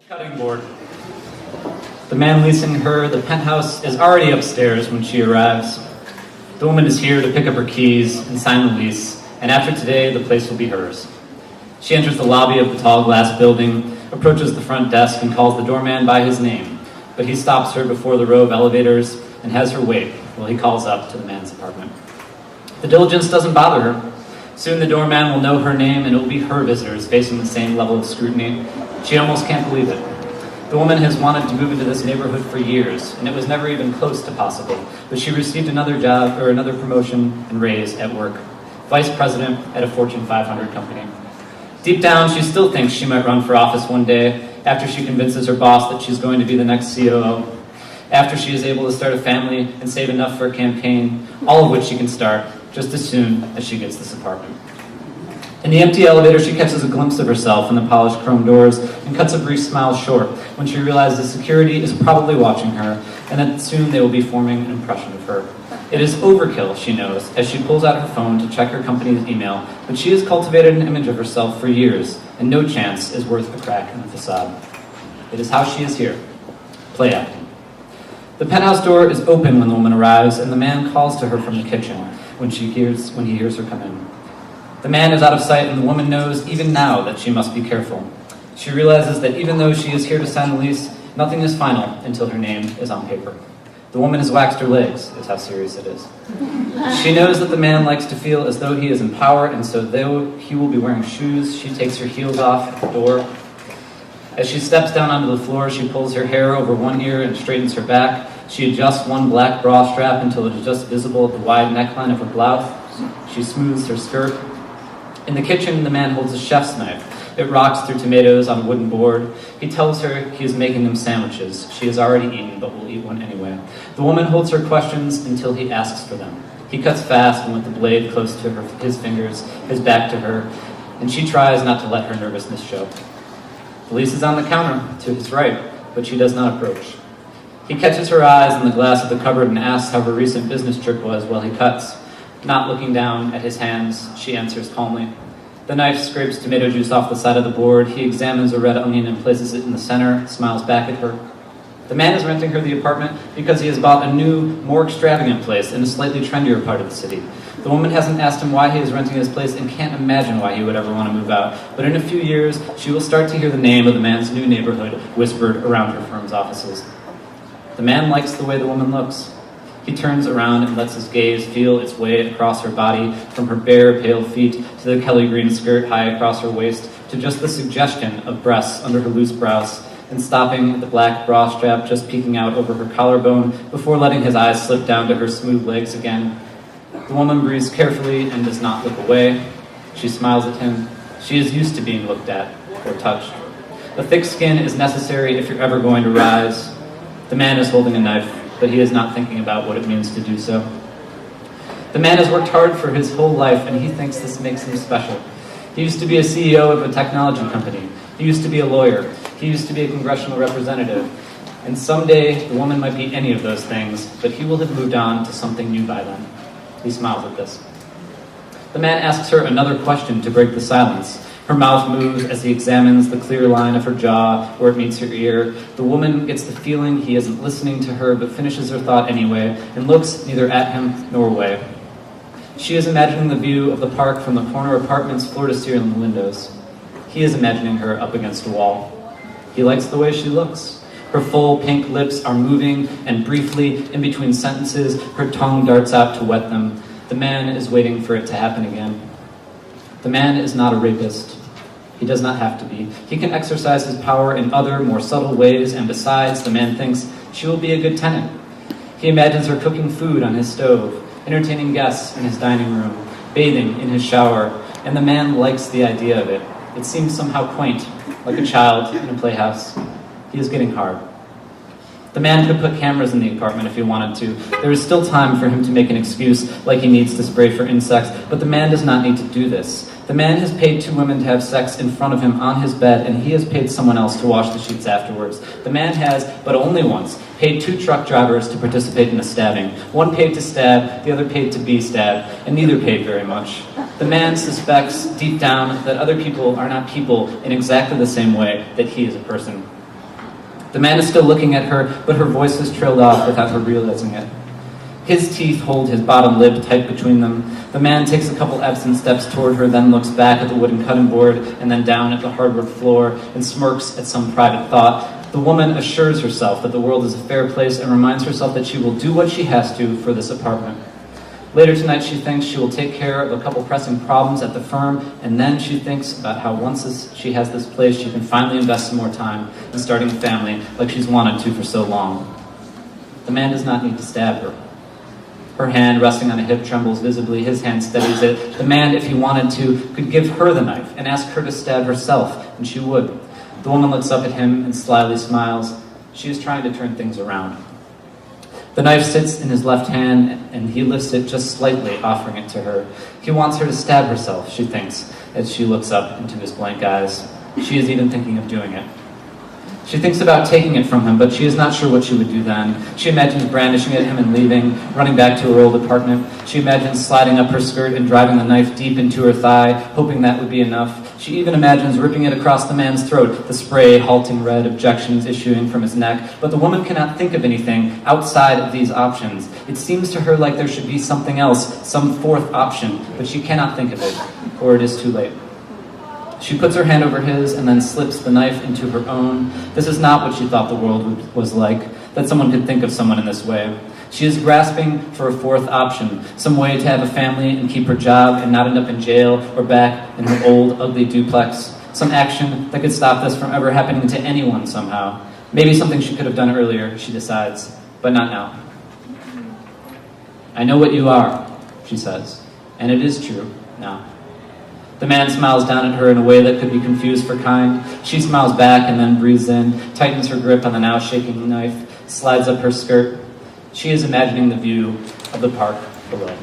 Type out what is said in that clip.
Cutting board. The man leasing her the penthouse is already upstairs when she arrives. The woman is here to pick up her keys and sign the lease, and after today, the place will be hers. She enters the lobby of the tall glass building, approaches the front desk, and calls the doorman by his name, but he stops her before the row of elevators and has her wait while he calls up to the man's apartment. The diligence doesn't bother her. Soon the doorman will know her name, and it will be her visitors facing the same level of scrutiny. She almost can't believe it. The woman has wanted to move into this neighborhood for years, and it was never even close to possible, but she received another job or another promotion and raise at work. Vice president at a Fortune 500 company. Deep down, she still thinks she might run for office one day after she convinces her boss that she's going to be the next COO, after she is able to start a family and save enough for a campaign, all of which she can start just as soon as she gets this apartment. In the empty elevator, she catches a glimpse of herself in the polished chrome doors and cuts a brief smile short when she realizes security is probably watching her and that soon they will be forming an impression of her. It is overkill, she knows, as she pulls out her phone to check her company's email, but she has cultivated an image of herself for years, and no chance is worth a crack in the facade. It is how she is here. Play acting. The penthouse door is open when the woman arrives, and the man calls to her from the kitchen when he hears her come in. The man is out of sight, and the woman knows even now that she must be careful. She realizes that even though she is here to sign the lease, nothing is final until her name is on paper. The woman has waxed her legs, is how serious it is. She knows that the man likes to feel as though he is in power, and so though he will be wearing shoes, she takes her heels off at the door. As she steps down onto the floor, she pulls her hair over one ear and straightens her back. She adjusts one black bra strap until it is just visible at the wide neckline of her blouse. She smooths her skirt. In the kitchen, the man holds a chef's knife. It rocks through tomatoes on a wooden board. He tells her he is making them sandwiches. She has already eaten, but will eat one anyway. The woman holds her questions until he asks for them. He cuts fast and with the blade close to his fingers, his back to her, and she tries not to let her nervousness show. The lease is on the counter to his right, but she does not approach. He catches her eyes in the glass of the cupboard and asks how her recent business trip was while he cuts. Not looking down at his hands, she answers calmly. The knife scrapes tomato juice off the side of the board. He examines a red onion and places it in the center, smiles back at her. The man is renting her the apartment because he has bought a new, more extravagant place in a slightly trendier part of the city. The woman hasn't asked him why he is renting his place and can't imagine why he would ever want to move out. But in a few years, she will start to hear the name of the man's new neighborhood whispered around her firm's offices. The man likes the way the woman looks. He turns around and lets his gaze feel its way across her body, from her bare, pale feet to the Kelly green skirt high across her waist, to just the suggestion of breasts under her loose blouse, and stopping at the black bra strap just peeking out over her collarbone before letting his eyes slip down to her smooth legs again. The woman breathes carefully and does not look away. She smiles at him. She is used to being looked at or touched. A thick skin is necessary if you're ever going to rise. The man is holding a knife, but he is not thinking about what it means to do so. The man has worked hard for his whole life, and he thinks this makes him special. He used to be a CEO of a technology company. He used to be a lawyer. He used to be a congressional representative. And someday, the woman might be any of those things, but he will have moved on to something new by then. He smiles at this. The man asks her another question to break the silence. Her mouth moves as he examines the clear line of her jaw where it meets her ear. The woman gets the feeling he isn't listening to her, but finishes her thought anyway and looks neither at him nor away. She is imagining the view of the park from the corner apartment's floor-to-ceiling windows. He is imagining her up against a wall. He likes the way she looks. Her full pink lips are moving, and briefly, in between sentences, her tongue darts out to wet them. The man is waiting for it to happen again. The man is not a rapist. He does not have to be. He can exercise his power in other, more subtle ways, and besides, the man thinks she will be a good tenant. He imagines her cooking food on his stove, entertaining guests in his dining room, bathing in his shower, and the man likes the idea of it. It seems somehow quaint, like a child in a playhouse. He is getting hard. The man could put cameras in the apartment if he wanted to. There is still time for him to make an excuse, like he needs to spray for insects, but the man does not need to do this. The man has paid 2 women to have sex in front of him on his bed, and he has paid someone else to wash the sheets afterwards. The man has, but only once, paid 2 truck drivers to participate in a stabbing. One paid to stab, the other paid to be stabbed, and neither paid very much. The man suspects deep down that other people are not people in exactly the same way that he is a person. The man is still looking at her, but her voice has trailed off without her realizing it. His teeth hold his bottom lip tight between them. The man takes a couple absent steps toward her, then looks back at the wooden cutting board and then down at the hardwood floor and smirks at some private thought. The woman assures herself that the world is a fair place and reminds herself that she will do what she has to for this apartment. Later tonight, she thinks she will take care of a couple pressing problems at the firm, and then she thinks about how once she has this place, she can finally invest some more time in starting a family like she's wanted to for so long. The man does not need to stab her. Her hand resting on a hip trembles visibly. His hand steadies it. The man, if he wanted to, could give her the knife and ask her to stab herself, and she would. The woman looks up at him and slyly smiles. She is trying to turn things around. The knife sits in his left hand, and he lifts it just slightly, offering it to her. He wants her to stab herself, she thinks, as she looks up into his blank eyes. She is even thinking of doing it. She thinks about taking it from him, but she is not sure what she would do then. She imagines brandishing at him and leaving, running back to her old apartment. She imagines sliding up her skirt and driving the knife deep into her thigh, hoping that would be enough. She even imagines ripping it across the man's throat, the spray halting red objections issuing from his neck. But the woman cannot think of anything outside of these options. It seems to her like there should be something else, some fourth option, but she cannot think of it, or it is too late. She puts her hand over his and then slips the knife into her own. This is not what she thought the world was like, that someone could think of someone in this way. She is grasping for a fourth option, some way to have a family and keep her job and not end up in jail or back in her old, ugly duplex. Some action that could stop this from ever happening to anyone somehow. Maybe something she could have done earlier, she decides, but not now. I know what you are, she says, and it is true now. The man smiles down at her in a way that could be confused for kind. She smiles back and then breathes in, tightens her grip on the now shaking knife, slides up her skirt. She is imagining the view of the park below.